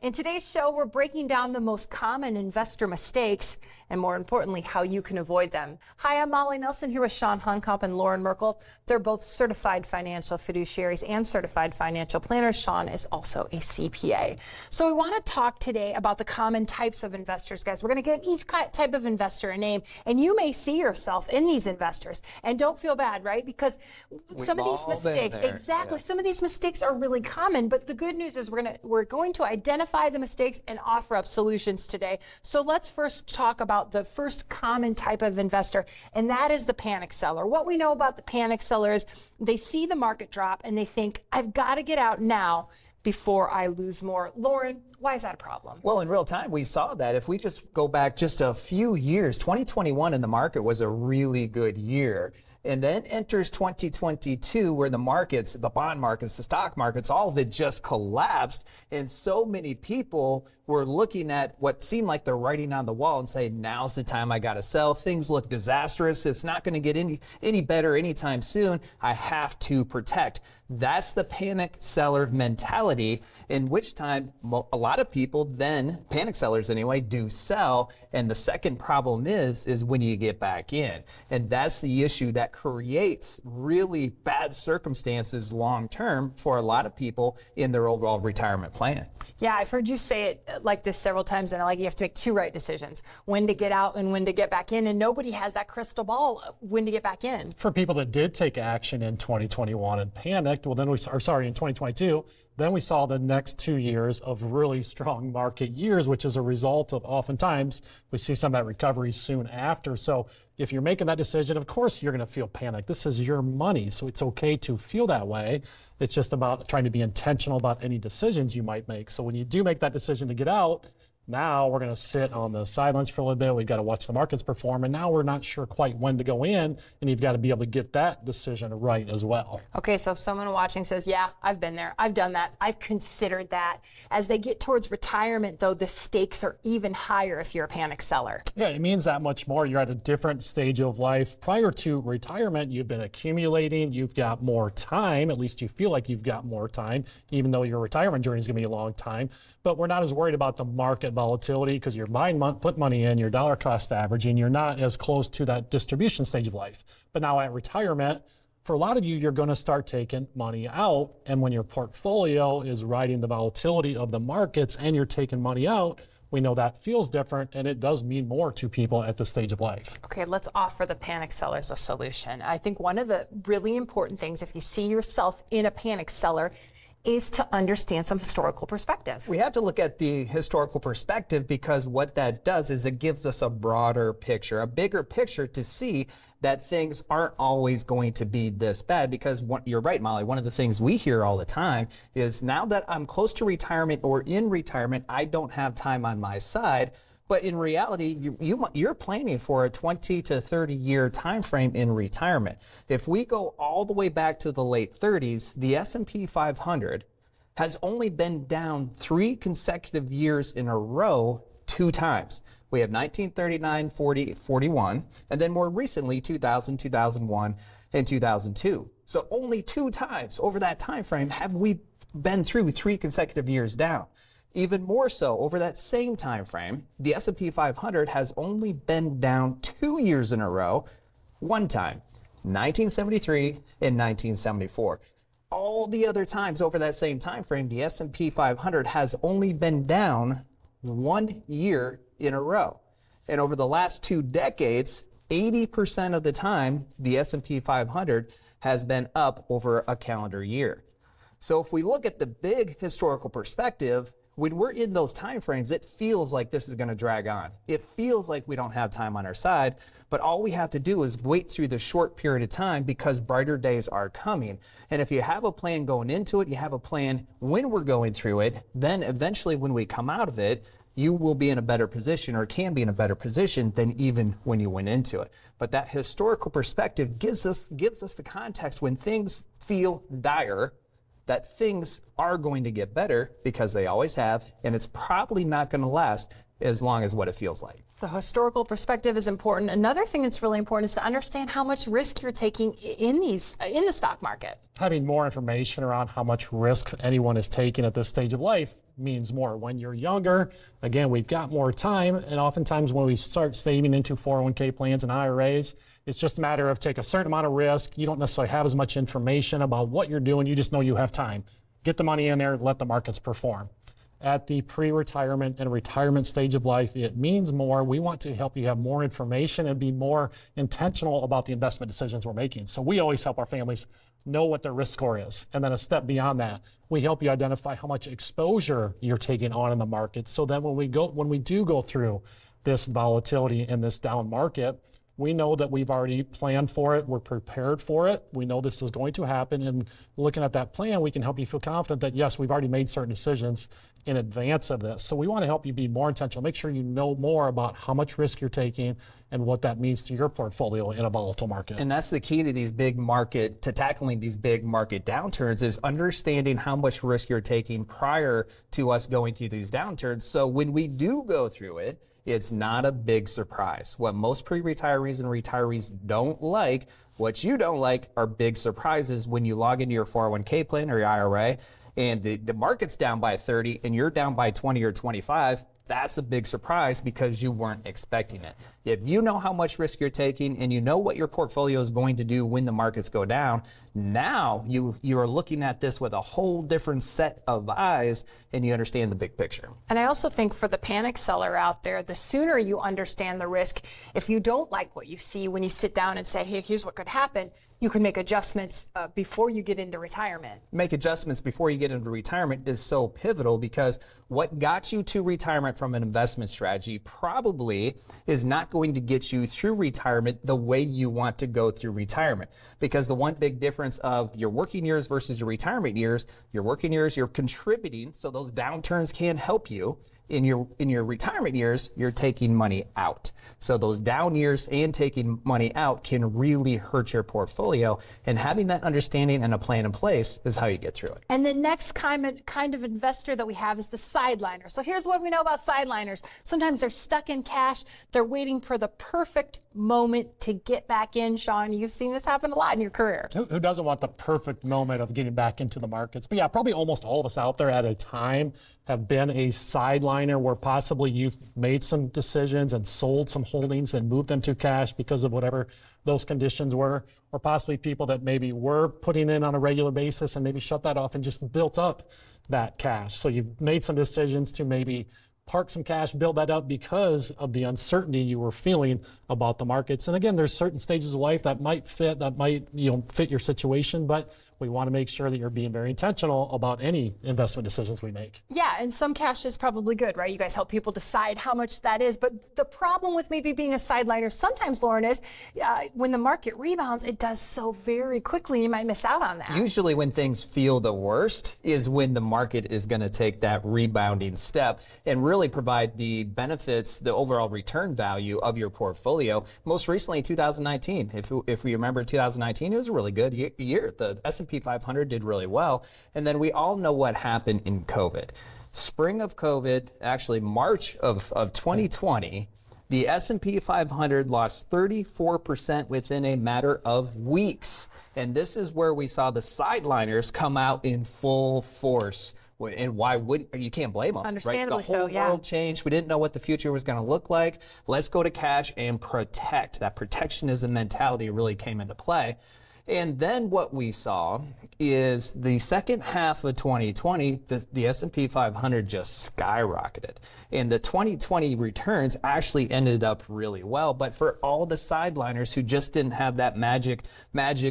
In today's show, we're breaking down the most common investor mistakes and, more importantly, how you can avoid them. Hi, I'm Molly Nelson here with Chawn Honkomp and Loren Merkle. They're both certified financial fiduciaries and certified financial planners. Chawn is also a CPA. So we want to talk today about the common types of investors, guys. We're going to give each type of investor a name, and you may see yourself in these investors. And don't feel bad, right? Because some of these mistakes, some of these mistakes are really common, but the good news is we're going to identify the mistakes and offer up solutions today. So let's first talk about the first common type of investor, and that is the panic seller. What we know about the panic seller is they see the market drop and they think, I've got to get out now before I lose more. Loren, why is that a problem? Well, in real time, we saw that. If we just go back just a few years, 2021 in the market was a really good year. And then enters 2022 where the markets, the bond markets, the stock markets, all of it just collapsed. And so many people were looking at what seemed like the writing on the wall and saying, now's the time I got to sell. Things look disastrous. It's not going to get any better anytime soon. I have to protect. That's the panic seller mentality, in which time a lot of people then, panic sellers anyway, do sell. And the second problem is when you get back in. And that's the issue that creates really bad circumstances long-term for a lot of people in their overall retirement plan. Yeah, I've heard you say it like this several times, and you have to make two right decisions, when to get out and when to get back in, and nobody has that crystal ball when to get back in. For people that did take action in 2021 and panicked, well, then in 2022, then we saw the next 2 years of really strong market years, which is a result of oftentimes we see some of that recovery soon after. So if you're making that decision, of course you're going to feel panic. This is your money, so it's okay to feel that way. It's just about trying to be intentional about any decisions you might make. So when you do make that decision to get out, now we're going to sit on the sidelines for a little bit. We've got to watch the markets perform. And now we're not sure quite when to go in. And you've got to be able to get that decision right as well. Okay, so if someone watching says, yeah, I've been there, I've done that, I've considered that. As they get towards retirement, though, the stakes are even higher if you're a panic seller. Yeah, it means that much more. You're at a different stage of life. Prior to retirement, you've been accumulating. You've got more time. At least you feel like you've got more time, even though your retirement journey is going to be a long time. But we're not as worried about the market volatility because you're put money in, your dollar cost averaging, you're not as close to that distribution stage of life. But now at retirement, for a lot of you, you're going to start taking money out. And when your portfolio is riding the volatility of the markets and you're taking money out, we know that feels different, and it does mean more to people at this stage of life. Okay, let's offer the panic sellers a solution. I think one of the really important things, if you see yourself in a panic seller, is to understand some historical perspective. We have to look at the historical perspective because what that does is it gives us a broader picture, a bigger picture to see that things aren't always going to be this bad. Because you're right, Molly, one of the things we hear all the time is now that I'm close to retirement or in retirement, I don't have time on my side. But in reality, you're planning for a 20 to 30 year time frame in retirement. If we go all the way back to the late 30s, the S&P 500 has only been down 3 consecutive years in a row 2 times. We have 1939, 40, 41, and then more recently 2000, 2001, and 2002. So only 2 times over that time frame have we been through 3 consecutive years down. Even more so, over that same time frame, the S&P 500 has only been down 2 years in a row, 1 time, 1973 and 1974. All the other times over that same time frame, the S&P 500 has only been down 1 year in a row. And over the last 2 decades, 80% of the time, the S&P 500 has been up over a calendar year. So if we look at the big historical perspective, when we're in those time frames, it feels like this is going to drag on. It feels like we don't have time on our side, but all we have to do is wait through the short period of time because brighter days are coming. And if you have a plan going into it, you have a plan when we're going through it, then eventually when we come out of it, you will be in a better position or can be in a better position than even when you went into it. But that historical perspective gives us the context when things feel dire, that things are going to get better because they always have, and it's probably not going to last as long as what it feels like. The historical perspective is important. Another thing that's really important is to understand how much risk you're taking in the stock market. Having more information around how much risk anyone is taking at this stage of life means more. When you're younger, again, we've got more time, and oftentimes when we start saving into 401k plans and IRAs, it's just a matter of take a certain amount of risk. You don't necessarily have as much information about what you're doing. You just know you have time. Get the money in there, let the markets perform. At the pre-retirement and retirement stage of life, it means more. We want to help you have more information and be more intentional about the investment decisions we're making. So we always help our families know what their risk score is. And then a step beyond that, we help you identify how much exposure you're taking on in the market, so that when we do go through this volatility in this down market, we know that we've already planned for it. We're prepared for it. We know this is going to happen. And looking at that plan, we can help you feel confident that, yes, we've already made certain decisions in advance of this. So we want to help you be more intentional. Make sure you know more about how much risk you're taking and what that means to your portfolio in a volatile market. And that's the key to tackling these big market downturns, is understanding how much risk you're taking prior to us going through these downturns. So when we do go through it, it's not a big surprise. What most pre-retirees and retirees don't like, what you don't like, are big surprises when you log into your 401k plan or your IRA and the market's down by 30 and you're down by 20 or 25. That's a big surprise because you weren't expecting it. If you know how much risk you're taking and you know what your portfolio is going to do when the markets go down, now you are looking at this with a whole different set of eyes and you understand the big picture. And I also think for the panic seller out there, the sooner you understand the risk, if you don't like what you see when you sit down and say, hey, here's what could happen, you can make adjustments before you get into retirement. Make adjustments before you get into retirement is so pivotal, because what got you to retirement from an investment strategy probably is not going to get you through retirement the way you want to go through retirement. Because the one big difference of your working years versus your retirement years, your working years, you're contributing, so those downturns can help you. In your retirement years, you're taking money out. So those down years and taking money out can really hurt your portfolio. And having that understanding and a plan in place is how you get through it. And the next kind of investor that we have is the sideliner. So here's what we know about sideliners. Sometimes they're stuck in cash. They're waiting for the perfect moment to get back in. Chawn, you've seen this happen a lot in your career. Who doesn't want the perfect moment of getting back into the markets? But yeah, probably almost all of us out there at a time have been a sideliner where possibly you've made some decisions and sold some holdings and moved them to cash because of whatever those conditions were, or possibly people that maybe were putting in on a regular basis and maybe shut that off and just built up that cash. So you've made some decisions to maybe park some cash, build that up because of the uncertainty you were feeling about the markets. And again, there's certain stages of life that might fit your situation, but we want to make sure that you're being very intentional about any investment decisions we make. Yeah, and some cash is probably good, right? You guys help people decide how much that is. But the problem with maybe being a sideliner sometimes, Loren, is when the market rebounds, it does so very quickly. You might miss out on that. Usually when things feel the worst is when the market is going to take that rebounding step and really provide the benefits, the overall return value of your portfolio. Most recently, 2019. If we remember 2019, it was a really good year. The S&P 500 did really well. And then we all know what happened in COVID. Spring of COVID, actually March of 2020, the S&P 500 lost 34% within a matter of weeks. And this is where we saw the sideliners come out in full force. And why wouldn't you? Can't blame them. Understandably right? The whole so, yeah. world changed. We didn't know what the future was going to look like. Let's go to cash and protect. That protectionism mentality really came into play. And then what we saw is the second half of 2020, the S&P 500 just skyrocketed. And the 2020 returns actually ended up really well. But for all the sideliners who just didn't have that magic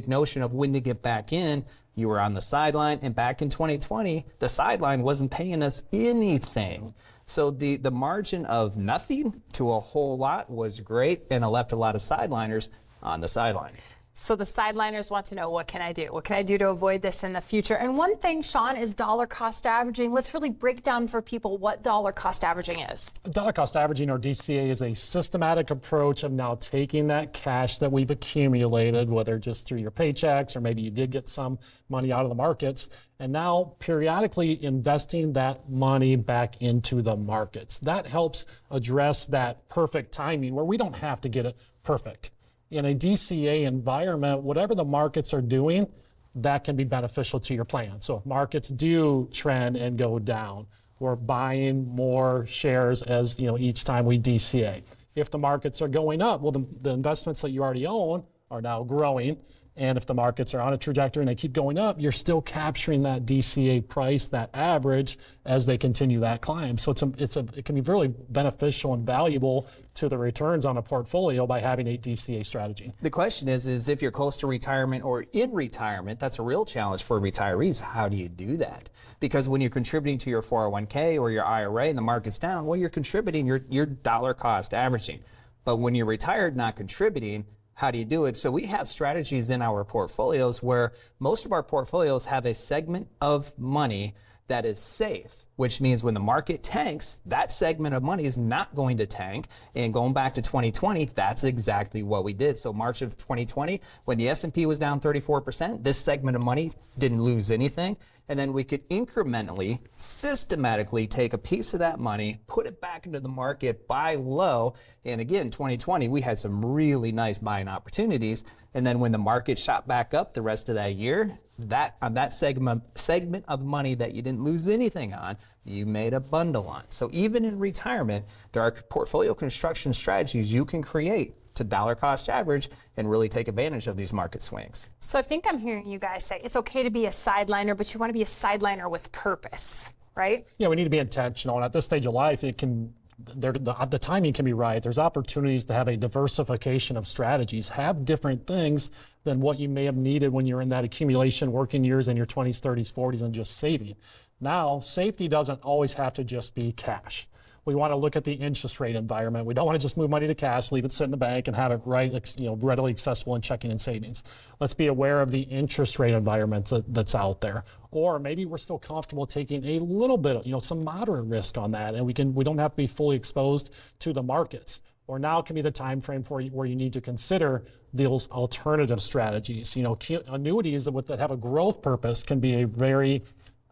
notion of when to get back in, you were on the sideline. And back in 2020, the sideline wasn't paying us anything. So the margin of nothing to a whole lot was great, and it left a lot of sideliners on the sideline. So the sideliners want to know, what can I do? What can I do to avoid this in the future? And one thing, Chawn, is dollar cost averaging. Let's really break down for people what dollar cost averaging is. Dollar cost averaging, or DCA, is a systematic approach of now taking that cash that we've accumulated, whether just through your paychecks or maybe you did get some money out of the markets, and now periodically investing that money back into the markets. That helps address that perfect timing where we don't have to get it perfect. In a DCA environment, whatever the markets are doing, that can be beneficial to your plan. So if markets do trend and go down, we're buying more shares as each time we DCA. If the markets are going up, well, the investments that you already own are now growing. And if the markets are on a trajectory and they keep going up, you're still capturing that DCA price, that average, as they continue that climb. So it can be really beneficial and valuable to the returns on a portfolio by having a DCA strategy. The question is if you're close to retirement or in retirement, that's a real challenge for retirees. How do you do that? Because when you're contributing to your 401k or your IRA and the market's down, well, you're contributing, you're dollar cost averaging. But when you're retired, not contributing, how do you do it? So we have strategies in our portfolios where most of our portfolios have a segment of money that is safe, which means when the market tanks, that segment of money is not going to tank. And going back to 2020, that's exactly what we did. So March of 2020, when the S&P was down 34%, this segment of money didn't lose anything. And then we could incrementally, systematically take a piece of that money, put it back into the market, buy low. And again, 2020, we had some really nice buying opportunities. And then when the market shot back up the rest of that year, that segment of money that you didn't lose anything on, you made a bundle on. So even in retirement, there are portfolio construction strategies you can create to dollar cost average and really take advantage of these market swings. So I think I'm hearing you guys say it's okay to be a sideliner, but you want to be a sideliner with purpose, right? Yeah, we need to be intentional. And at this stage of life, the timing can be right. There's opportunities to have a diversification of strategies, have different things than what you may have needed when you're in that accumulation working years in your 20s, 30s, 40s, and just saving. Now, safety doesn't always have to just be cash. We want to look at the interest rate environment. We don't want to just move money to cash, leave it sit in the bank, and have it readily accessible in checking and savings. Let's be aware of the interest rate environment that's out there. Or maybe we're still comfortable taking a little bit of, some moderate risk on that, and we don't have to be fully exposed to the markets. Or now can be the time frame where you need to consider those alternative strategies. Annuities that have a growth purpose can be a very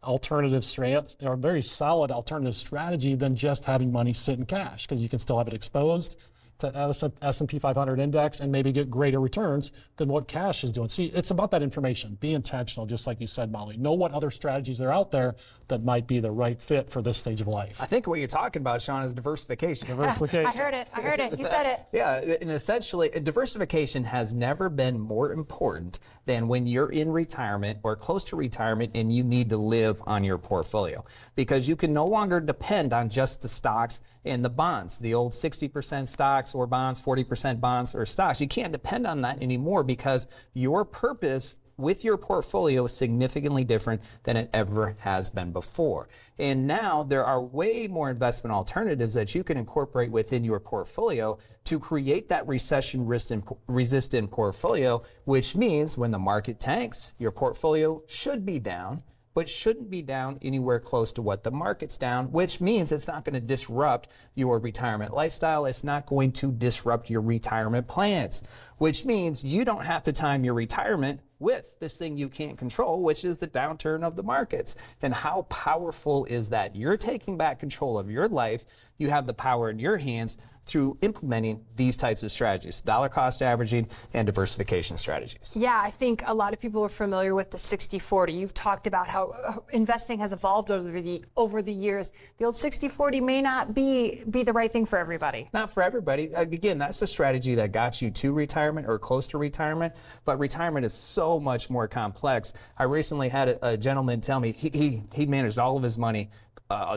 very solid alternative strategy than just having money sit in cash, because you can still have it exposed to S&P 500 index and maybe get greater returns than what cash is doing. See, it's about that information. Be intentional, just like you said, Molly. Know what other strategies are out there that might be the right fit for this stage of life. I think what you're talking about, Chawn, is diversification. I heard it. You said it. Yeah, and essentially, diversification has never been more important than when you're in retirement or close to retirement and you need to live on your portfolio, because you can no longer depend on just the stocks and the bonds, the old 60% stocks or bonds, 40% bonds or stocks. You can't depend on that anymore, because your purpose with your portfolio is significantly different than it ever has been before. And now there are way more investment alternatives that you can incorporate within your portfolio to create that recession resistant portfolio, which means when the market tanks, your portfolio should be down, but shouldn't be down anywhere close to what the market's down, which means it's not going to disrupt your retirement lifestyle. It's not going to disrupt your retirement plans, which means you don't have to time your retirement with this thing you can't control, which is the downturn of the markets. And how powerful is that? You're taking back control of your life. You have the power in your hands through implementing these types of strategies, dollar cost averaging and diversification strategies. Yeah, I think a lot of people are familiar with the 60-40. You've talked about how investing has evolved over the years. The old 60-40 may not be the right thing for everybody. Not for everybody. Again, that's a strategy that got you to retirement or close to retirement, but retirement is so much more complex. I recently had a gentleman tell me he managed all of his money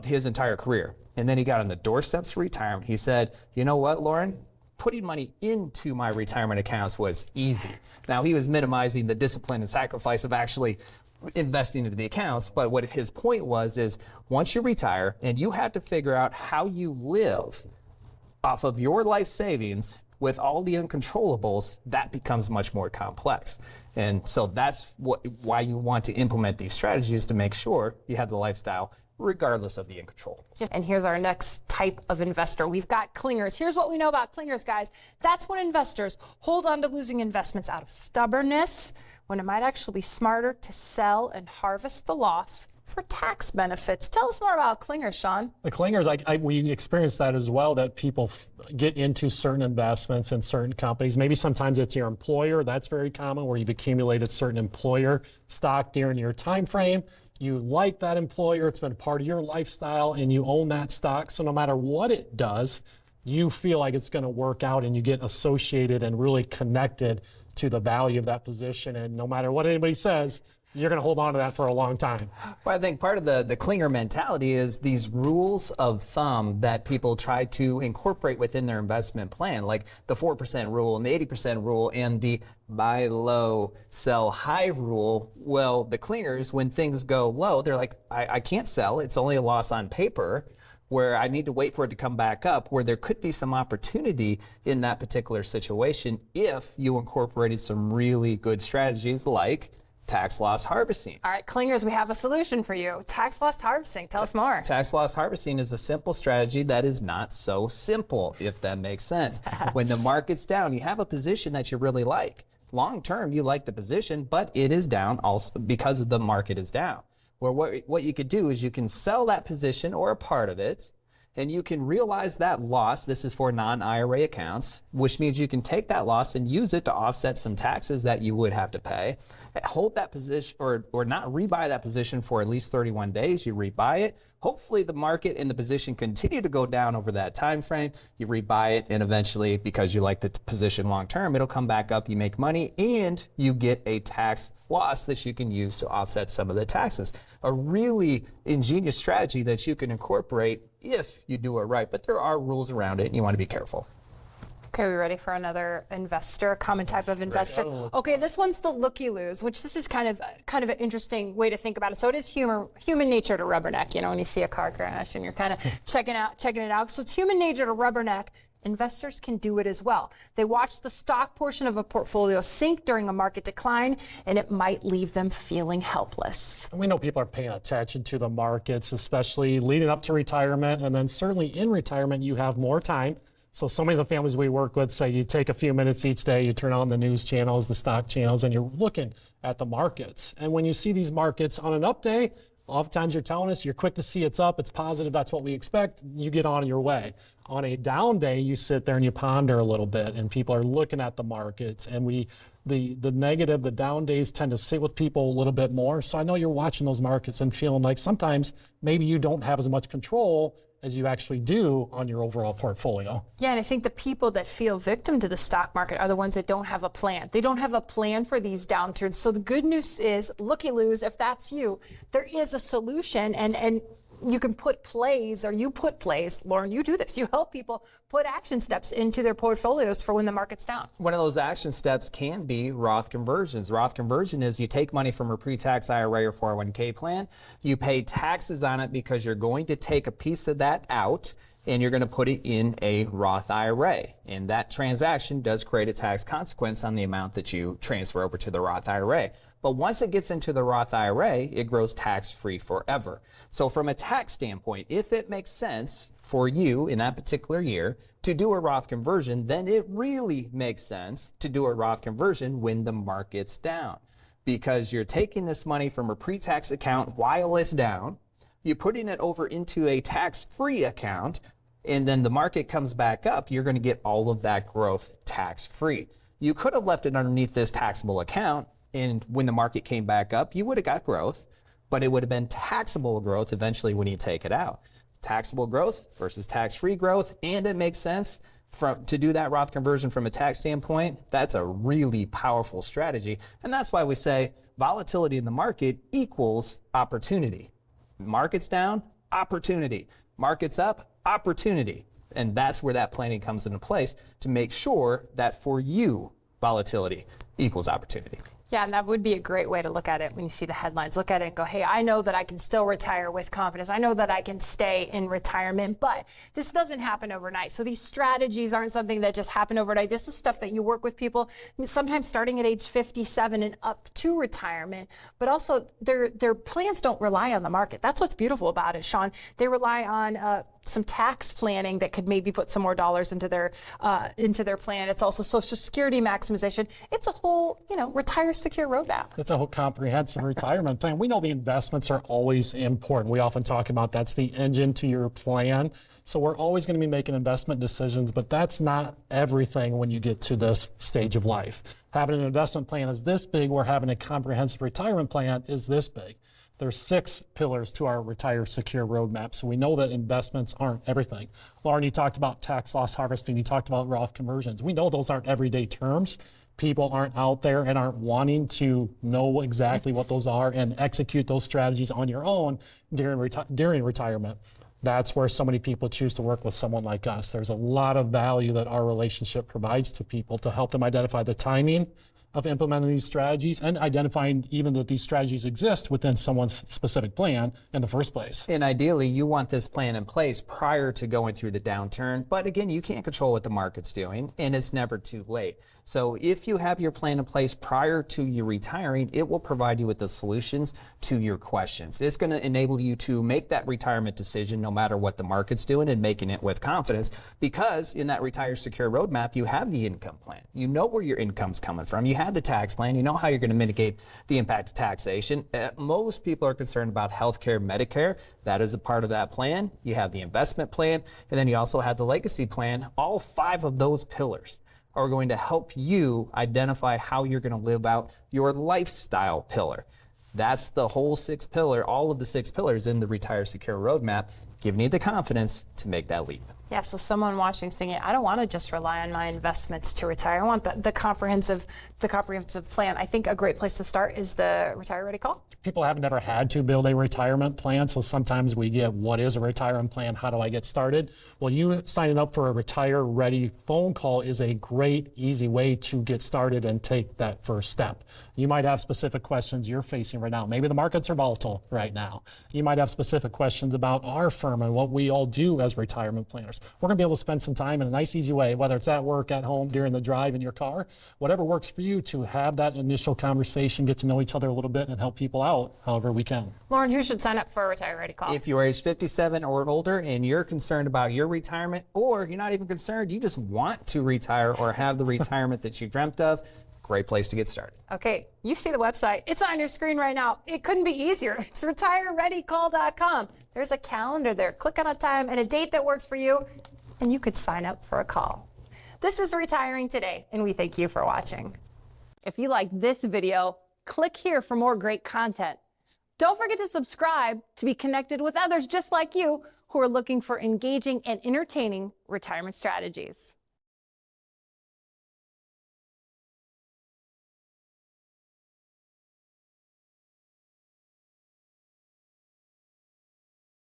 his entire career. And then he got on the doorsteps of retirement. He said, you know what, Loren? Putting money into my retirement accounts was easy. Now, he was minimizing the discipline and sacrifice of actually investing into the accounts. But what his point was is once you retire and you have to figure out how you live off of your life savings with all the uncontrollables, that becomes much more complex. And so that's why you want to implement these strategies, to make sure you have the lifestyle regardless of the uncontrollables. And here's our next type of investor. We've got clingers. Here's what we know about clingers, guys. That's when investors hold on to losing investments out of stubbornness, when it might actually be smarter to sell and harvest the loss for tax benefits. Tell us more about clingers, Chawn. The clingers, we experience that as well, that people get into certain investments in certain companies. Maybe sometimes it's your employer. That's very common, where you've accumulated certain employer stock during your time frame. You like that employer, it's been part of your lifestyle, and you own that stock. So no matter what it does, you feel like it's going to work out, and you get associated and really connected to the value of that position. And no matter what anybody says, you're going to hold on to that for a long time. Well, I think part of the clinger mentality is these rules of thumb that people try to incorporate within their investment plan, like the 4% rule and the 80% rule and the buy low, sell high rule. Well, the clingers, when things go low, they're like, I can't sell. It's only a loss on paper, where I need to wait for it to come back up, where there could be some opportunity in that particular situation if you incorporated some really good strategies like tax loss harvesting. All right, clingers, we have a solution for you. Tax loss harvesting. Tell us more. Tax loss harvesting is a simple strategy that is not so simple, if that makes sense. When the market's down, you have a position that you really like. Long term, you like the position, but it is down also because the market is down. Well, what you could do is you can sell that position or a part of it, and you can realize that loss. This is for non-IRA accounts, which means you can take that loss and use it to offset some taxes that you would have to pay. Hold that position or not rebuy that position for at least 31 days. You rebuy it. Hopefully the market and the position continue to go down over that time frame. You rebuy it, and eventually, because you like the position long term, it'll come back up. You make money, and you get a tax loss that you can use to offset some of the taxes. A really ingenious strategy that you can incorporate if you do it right, but there are rules around it, and you want to be careful. Okay, we ready for another investor, common type of investor? Okay, this one's the looky-loos, which this is kind of an interesting way to think about it. So it is human nature to rubberneck, you know, when you see a car crash and you're kind of checking it out. So it's human nature to rubberneck. Investors can do it as well. They watch the stock portion of a portfolio sink during a market decline, and it might leave them feeling helpless. We know people are paying attention to the markets, especially leading up to retirement, and then certainly in retirement, you have more time. So many of the families we work with say you take a few minutes each day, you turn on the news channels, the stock channels, and you're looking at the markets. And when you see these markets on an up day, oftentimes you're telling us you're quick to see it's up, it's positive, that's what we expect, you get on your way. On a down day, you sit there and you ponder a little bit, and people are looking at the markets, and the negative, the down days tend to sit with people a little bit more. So I know you're watching those markets and feeling like sometimes maybe you don't have as much control as you actually do on your overall portfolio. Yeah, and I think the people that feel victim to the stock market are the ones that don't have a plan. They don't have a plan for these downturns. So the good news is, looky-loos, if that's you, there is a solution, and you can put plays, Loren, you do this. You help people put action steps into their portfolios for when the market's down. One of those action steps can be Roth conversions. Roth conversion is you take money from a pre-tax IRA or 401k plan, you pay taxes on it because you're going to take a piece of that out and you're going to put it in a Roth IRA. And that transaction does create a tax consequence on the amount that you transfer over to the Roth IRA. But once it gets into the Roth IRA, it grows tax-free forever. So from a tax standpoint, if it makes sense for you in that particular year to do a Roth conversion, then it really makes sense to do a Roth conversion when the market's down. Because you're taking this money from a pre-tax account while it's down, you're putting it over into a tax-free account, and then the market comes back up, you're going to get all of that growth tax-free. You could have left it underneath this taxable account, and when the market came back up, you would have got growth, but it would have been taxable growth eventually when you take it out. Taxable growth versus tax-free growth, and it makes sense to do that Roth conversion from a tax standpoint. That's a really powerful strategy, and that's why we say volatility in the market equals opportunity. Market's down, opportunity. Market's up, opportunity. And that's where that planning comes into place to make sure that for you, volatility equals opportunity. Yeah, and that would be a great way to look at it when you see the headlines. Look at it and go, hey, I know that I can still retire with confidence. I know that I can stay in retirement, but this doesn't happen overnight. So these strategies aren't something that just happen overnight. This is stuff that you work with people, sometimes starting at age 57 and up to retirement, but also their plans don't rely on the market. That's what's beautiful about it, Chawn. They rely on some tax planning that could maybe put some more dollars into their plan. It's also Social Security maximization. It's a whole, retire secure roadmap. It's a whole comprehensive retirement plan. We know the investments are always important. We often talk about that's the engine to your plan. So we're always going to be making investment decisions, but that's not everything when you get to this stage of life. Having an investment plan is this big, where having a comprehensive retirement plan is this big. There's 6 pillars to our retire secure roadmap. So we know that investments aren't everything. Loren, you talked about tax loss harvesting. You talked about Roth conversions. We know those aren't everyday terms. People aren't out there and aren't wanting to know exactly what those are and execute those strategies on your own during retirement. That's where so many people choose to work with someone like us. There's a lot of value that our relationship provides to people to help them identify the timing of implementing these strategies and identifying even that these strategies exist within someone's specific plan in the first place. And ideally, you want this plan in place prior to going through the downturn. But again, you can't control what the market's doing, and it's never too late. So if you have your plan in place prior to you retiring, it will provide you with the solutions to your questions. It's going to enable you to make that retirement decision no matter what the market's doing, and making it with confidence, because in that Retire Secure roadmap, you have the income plan. You know where your income's coming from. You have the tax plan. You know how you're going to mitigate the impact of taxation. Most people are concerned about healthcare, Medicare. That is a part of that plan. You have the investment plan, and then you also have the legacy plan. All 5 of those pillars are going to help you identify how you're going to live out your lifestyle pillar. That's the whole 6 pillar, all of the 6 pillars in the Retire Secure roadmap, giving you the confidence to make that leap. Yeah, so someone watching is thinking, I don't want to just rely on my investments to retire. I want the comprehensive plan. I think a great place to start is the Retire Ready call. People have never had to build a retirement plan, so sometimes we get, what is a retirement plan? How do I get started? Well, you signing up for a Retire Ready phone call is a great, easy way to get started and take that first step. You might have specific questions you're facing right now. Maybe the markets are volatile right now. You might have specific questions about our firm and what we all do as retirement planners. We're going to be able to spend some time in a nice, easy way, whether it's at work, at home, during the drive in your car, whatever works for you, to have that initial conversation, get to know each other a little bit, and help people out however we can. Loren, who should sign up for a Retire Ready call? If you're age 57 or older and you're concerned about your retirement, or you're not even concerned, you just want to retire or have the retirement that you dreamt of, great place to get started. Okay, you see the website. It's on your screen right now. It couldn't be easier. It's retirereadycall.com. There's a calendar there. Click on a time and a date that works for you, and you could sign up for a call. This is Retiring Today, and we thank you for watching. If you like this video, click here for more great content. Don't forget to subscribe to be connected with others just like you who are looking for engaging and entertaining retirement strategies.